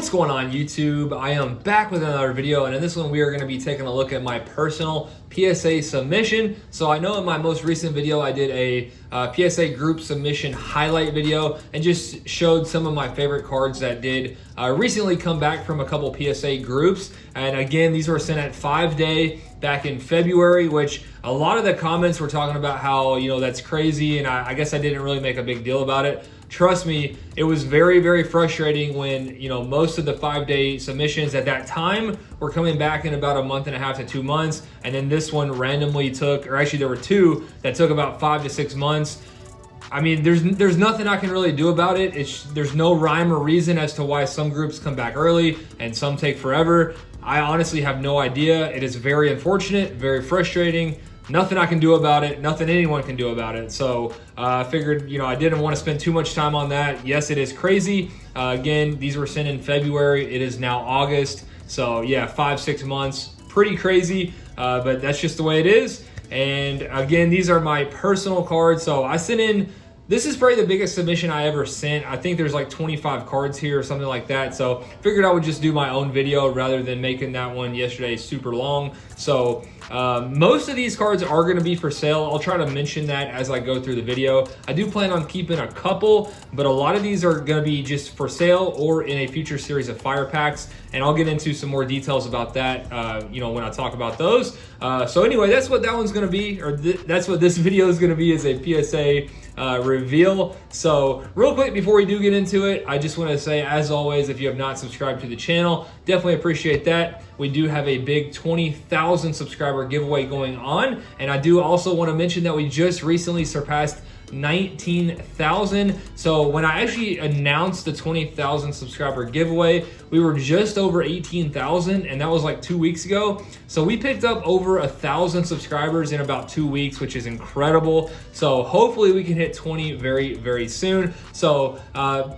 What's going on, YouTube? I am back with another video, and in this one we are going to be taking a look at my personal PSA submission. So I know in my most recent video I did a PSA group submission highlight video and just showed some of my favorite cards that did recently come back from a couple PSA groups. And again, these were sent at 5-day back in February, which a lot of the comments were talking about how, you know, that's crazy, and I guess I didn't really make a big deal about it. Trust me, it was very, very frustrating when, you know, most of the 5-day submissions at that time were coming back in about a month and a half to 2 months. And then this one randomly took, or actually there were two that took about 5 to 6 months. I mean, there's nothing I can really do about it. There's no rhyme or reason as to why some groups come back early and some take forever. I honestly have no idea. It is very unfortunate, very frustrating. Nothing I can do about it, nothing anyone can do about it. So I figured, you know, I didn't want to spend too much time on that. Yes, it is crazy. Again, these were sent in February. It is now August. So yeah, 5-6 months, pretty crazy, but that's just the way it is. And again, these are my personal cards. So I sent in, this is probably the biggest submission I ever sent. I think there's like 25 cards here or something like that. So figured I would just do my own video rather than making that one yesterday super long. So most of these cards are going to be for sale. I'll try to mention that as I go through the video. I do plan on keeping a couple, but a lot of these are going to be just for sale or in a future series of fire packs. And I'll get into some more details about that, you know, when I talk about those. So anyway, that's what that one's going to be, or that's what this video is going to be, is a PSA reveal. So real quick before we do get into it, I just want to say, as always, if you have not subscribed to the channel, definitely appreciate that. We do have a big 20,000 subscriber giveaway going on, and I do also want to mention that we just recently surpassed 19,000. So when I actually announced the 20,000 subscriber giveaway, we were just over 18,000, and that was like 2 weeks ago. So we picked up over 1,000 subscribers in about 2 weeks, which is incredible. So hopefully we can hit 20 very, very soon. So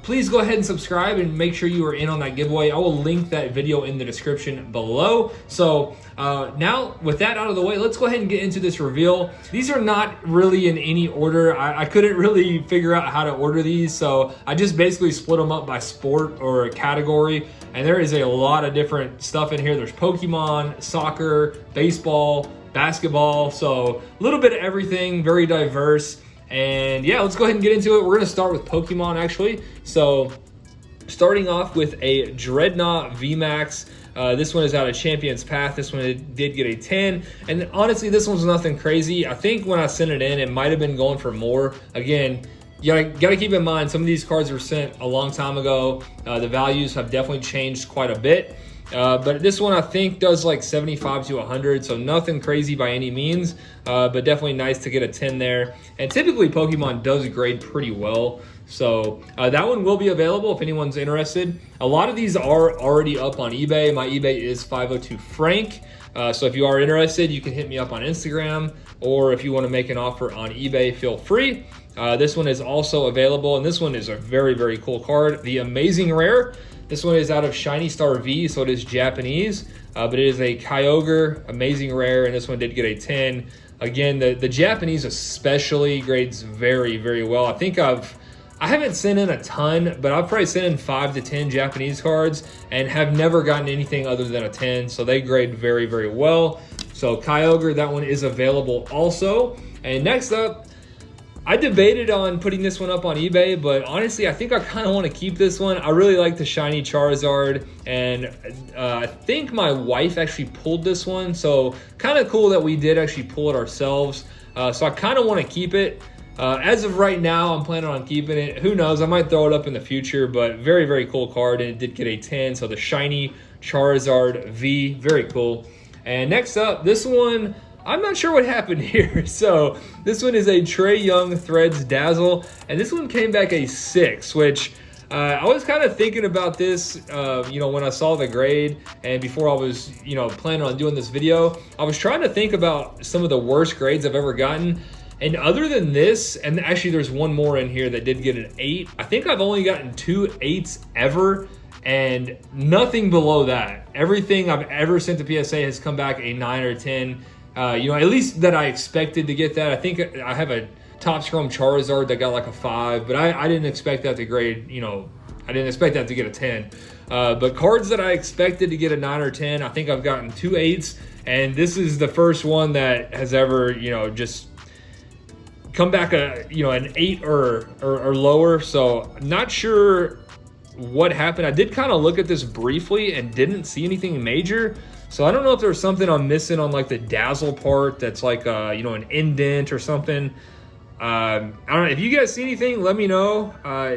please go ahead and subscribe and make sure you are in on that giveaway. I will link that video in the description below. So now with that out of the way, let's go ahead and get into this reveal. These are not really in any order. I couldn't really figure out how to order these, so I just basically split them up by sport or category, and there is a lot of different stuff in here. There's Pokemon, soccer, baseball, basketball, so a little bit of everything, very diverse. And yeah, let's go ahead and get into it. We're gonna start with Pokemon actually. So starting off with a Dreadnought VMAX. This one is out of Champion's Path. This one did get a 10. And honestly, this one's nothing crazy. I think when I sent it in, it might have been going for more. Again, you gotta keep in mind, some of these cards were sent a long time ago. The values have definitely changed quite a bit. But this one I think does like 75 to 100, so nothing crazy by any means, but definitely nice to get a 10 there. And typically Pokemon does grade pretty well. So that one will be available if anyone's interested. A lot of these are already up on eBay. My eBay is 502 Frank. So if you are interested, you can hit me up on Instagram, or if you want to make an offer on eBay, feel free. This one is also available, and this one is a very, very cool card. The Amazing Rare. This one is out of Shiny Star V, so it is Japanese, but it is a Kyogre Amazing Rare, and this one did get a 10. Again, the Japanese especially grades very, very well. I think I haven't sent in a ton, but I've probably sent in 5 to 10 Japanese cards and have never gotten anything other than a 10. So they grade very, very well. So Kyogre, that one is available also. And next up, I debated on putting this one up on eBay, but honestly, I think I kind of want to keep this one. I really like the shiny Charizard, and I think my wife actually pulled this one. So kind of cool that we did actually pull it ourselves. So I kind of want to keep it. As of right now, I'm planning on keeping it. Who knows? I might throw it up in the future, but very, very cool card, and it did get a 10. So the shiny Charizard V, very cool. And next up, this one, I'm not sure what happened here. So this one is a Trae Young Threads Dazzle, and this one came back a 6, which I was kind of thinking about this, you know, when I saw the grade and before I was, you know, planning on doing this video. I was trying to think about some of the worst grades I've ever gotten. And other than this, and actually there's one more in here that did get an 8. I think I've only gotten 2 8s ever, and nothing below that. Everything I've ever sent to PSA has come back a 9 or 10. You know, at least that I expected to get that. I think I have a Top Scrum Charizard that got like a 5, but I didn't expect that to grade, you know, I didn't expect that to get a 10. But cards that I expected to get a 9 or 10, I think I've gotten 2 8s, and this is the first one that has ever, just come back an 8 or lower. So not sure what happened. I did kind of look at this briefly and didn't see anything major. So I don't know if there's something I'm missing on like the dazzle part that's like an indent or something. I don't know if you guys see anything, let me know.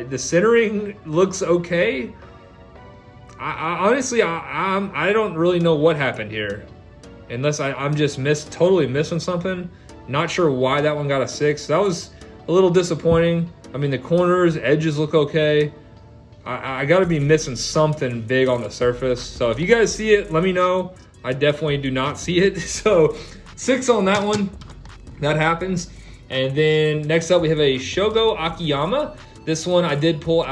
The centering looks okay. I honestly don't really know what happened here, unless I'm just totally missing something. Not sure why that one got a 6. That was a little disappointing. I mean, the corners, edges look okay. I got to be missing something big on the surface. So if you guys see it, let me know. I definitely do not see it. So 6 on that one. That happens. And then next up we have a Shogo Akiyama. This one I did pull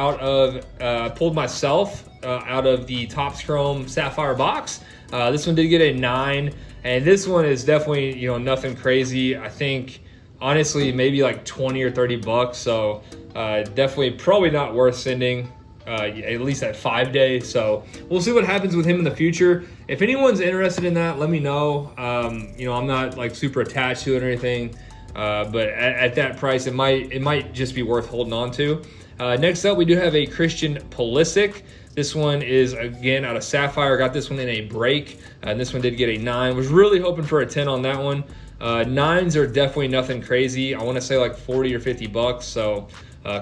pulled myself out of the Topps Chrome Sapphire box. This one did get a 9. And this one is definitely, nothing crazy. I think, honestly, maybe like 20 or 30 bucks. So definitely probably not worth sending. At least at 5 day. So we'll see what happens with him in the future. If anyone's interested in that, let me know. I'm not like super attached to it or anything, but at that price, it might just be worth holding on to. Next up, we do have a Christian Pulisic. This one is again out of Sapphire. Got this one in a break, and this one did get a 9. Was really hoping for a 10 on that one. 9s are definitely nothing crazy. I want to say like 40 or 50 bucks. So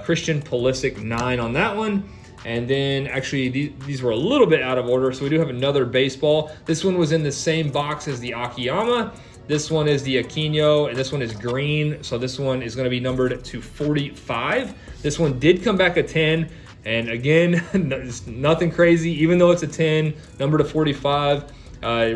Christian Pulisic 9 on that one. And then actually these were a little bit out of order. So we do have another baseball. This one was in the same box as the Akiyama. This one is the Aquino, and this one is green. So this one is going to be numbered to 45. This one did come back a 10. And again, nothing crazy. Even though it's a 10, numbered to 45,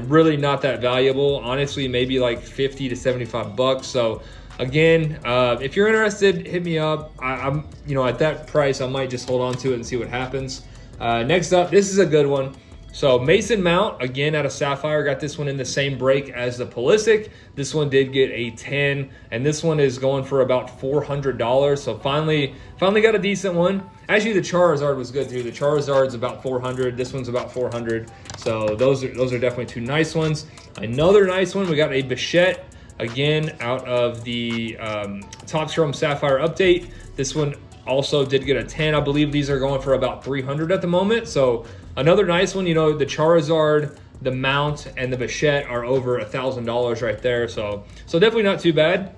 really not that valuable. Honestly, maybe like 50 to 75 bucks. So again, if you're interested, hit me up. I'm at that price, I might just hold on to it and see what happens. Next up, this is a good one. So Mason Mount, again out of Sapphire, got this one in the same break as the Pulisic. This one did get a 10, and this one is going for about $400. So finally got a decent one. Actually, the Charizard was good too. The Charizard's about 400. This one's about 400. So those are definitely 2 nice ones. Another nice one, we got a Bichette. Again, out of the Topps Chrome Sapphire update. This one also did get a 10. I believe these are going for about 300 at the moment. So another nice one. The Charizard, the Mount, and the Bichette are over $1,000 right there. So definitely not too bad.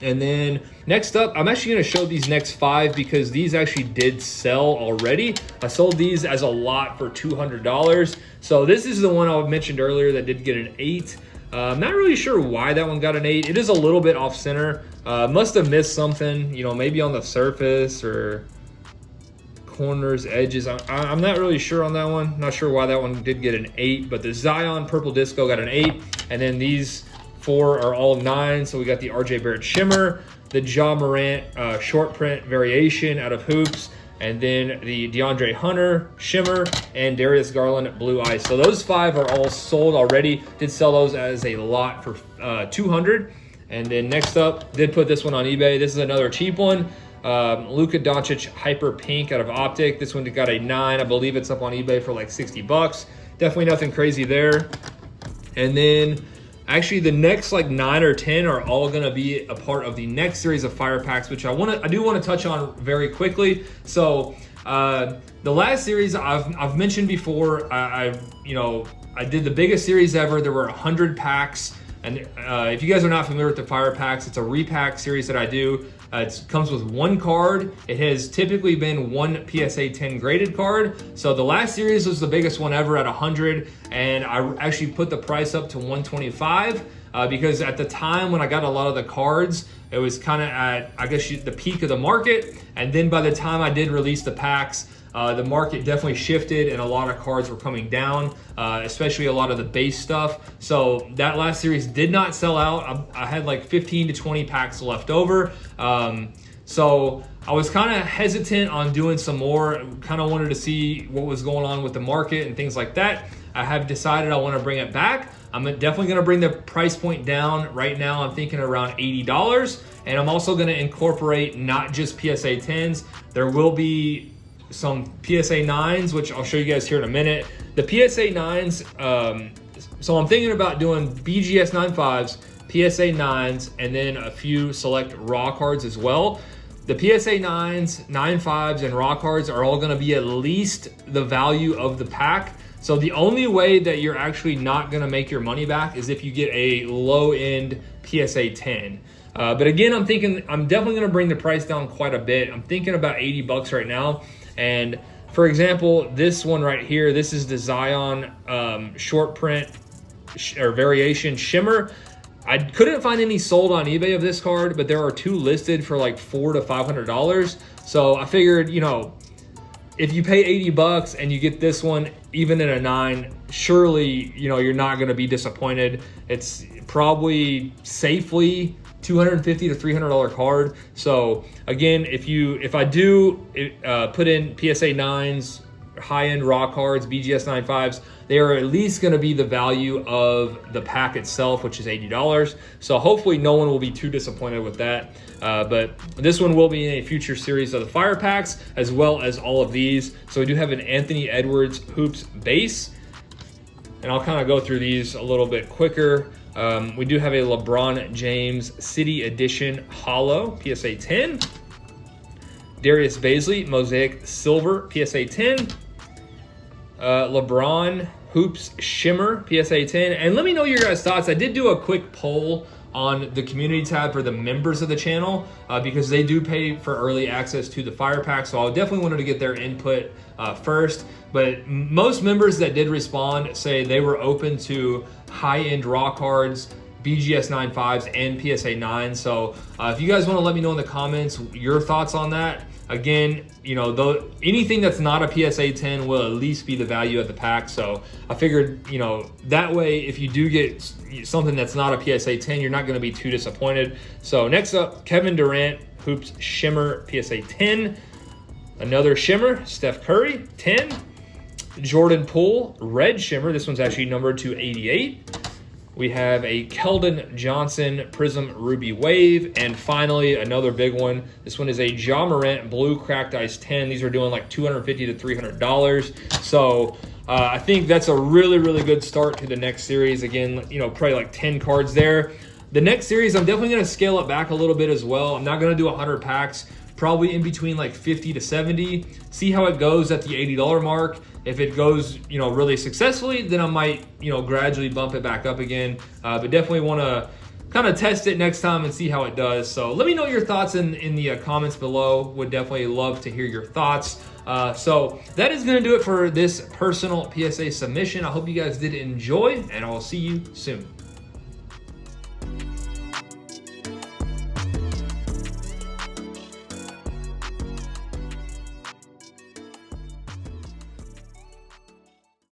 And then next up, I'm actually going to show these next 5 because these actually did sell already. I sold these as a lot for $200. So this is the one I mentioned earlier that did get an 8. I'm not really sure why that one got an 8. It is a little bit off center. Must have missed something, maybe on the surface or corners, edges. I'm not really sure on that one. Not sure why that one did get an 8, but the Zion Purple Disco got an 8. And then these 4 are all 9. So we got the RJ Barrett Shimmer, the Ja Morant short print variation out of Hoops, and then the DeAndre Hunter Shimmer and Darius Garland Blue Ice. So those 5 are all sold already. Did sell those as a lot for $200. And then next up, did put this one on eBay. This is another cheap one. Luka Doncic Hyper Pink out of Optic. This one got a 9. I believe it's up on eBay for like 60 bucks. Definitely nothing crazy there. And then actually the next like 9 or 10 are all going to be a part of the next series of fire packs, which I do want to touch on very quickly. So the last series I've mentioned before, I did the biggest series ever. There were 100 packs. And if you guys are not familiar with the fire packs, it's a repack series that I do. It comes with 1 card. It has typically been 1 PSA 10 graded card. So the last series was the biggest one ever at 100, and I actually put the price up to 125 because at the time when I got a lot of the cards, it was kind of at, I guess, the peak of the market. And then by the time I did release the packs, the market definitely shifted and a lot of cards were coming down, especially a lot of the base stuff. So that last series did not sell out. I had like 15 to 20 packs left over. So I was kind of hesitant on doing some more, kind of wanted to see what was going on with the market and things like that. I have decided I want to bring it back. I'm definitely going to bring the price point down. Right now I'm thinking around $80, and I'm also going to incorporate not just PSA 10s. There will be some PSA 9s, which I'll show you guys here in a minute. The PSA 9s, so I'm thinking about doing BGS 95s, PSA 9s, and then a few select raw cards as well. The PSA 9s, 95s, and raw cards are all gonna be at least the value of the pack. So the only way that you're actually not gonna make your money back is if you get a low-end PSA 10. But again, I'm thinking I'm definitely gonna bring the price down quite a bit. I'm thinking about 80 bucks right now. And for example, this one right here, this is the Zion short print or variation shimmer. I couldn't find any sold on eBay of this card, but there are 2 listed for like $400 to $500. So I figured, you know, if you pay 80 bucks and you get this one, even in a 9, surely, you know, you're not gonna be disappointed. It's probably safely $250 to $300 card. So again, if I do put in PSA 9s, high-end raw cards, BGS 95s, they are at least going to be the value of the pack itself, which is $80. So hopefully no one will be too disappointed with that. But this one will be in a future series of the fire packs, as well as all of these. So we do have an Anthony Edwards Hoops base, and I'll kind of go through these a little bit quicker. We do have a LeBron James City Edition Hollow PSA 10. Darius Baisley Mosaic Silver PSA 10. LeBron Hoops Shimmer PSA 10. And let me know your guys' thoughts. I did do a quick poll on the community tab for the members of the channel because they do pay for early access to the fire pack. So I definitely wanted to get their input first. But most members that did respond say they were open to high-end raw cards, BGS 95s, and PSA 9s. So if you guys want to let me know in the comments your thoughts on that. Again, you know, anything that's not a PSA 10 will at least be the value of the pack. So I figured, you know, that way if you do get something that's not a PSA 10, you're not going to be too disappointed. So next up, Kevin Durant Hoops Shimmer PSA 10. Another Shimmer, Steph Curry 10. Jordan Poole Red Shimmer. This one's actually numbered to 88. We have a Keldon Johnson Prism Ruby Wave. And finally, another big one. This one is a Ja Morant Blue Cracked Ice 10. These are doing like $250 to $300. So I think that's a really, really good start to the next series. Again, you know, probably like 10 cards there. The next series, I'm definitely going to scale it back a little bit as well. I'm not going to do 100 packs. Probably in between like 50 to 70. See how it goes at the $80 mark. If it goes, you know, really successfully, then I might, you know, gradually bump it back up again. But definitely want to kind of test it next time and see how it does. So let me know your thoughts in the comments below. Would definitely love to hear your thoughts. So that is going to do it for this personal PSA submission. I hope you guys did enjoy, and I'll see you soon.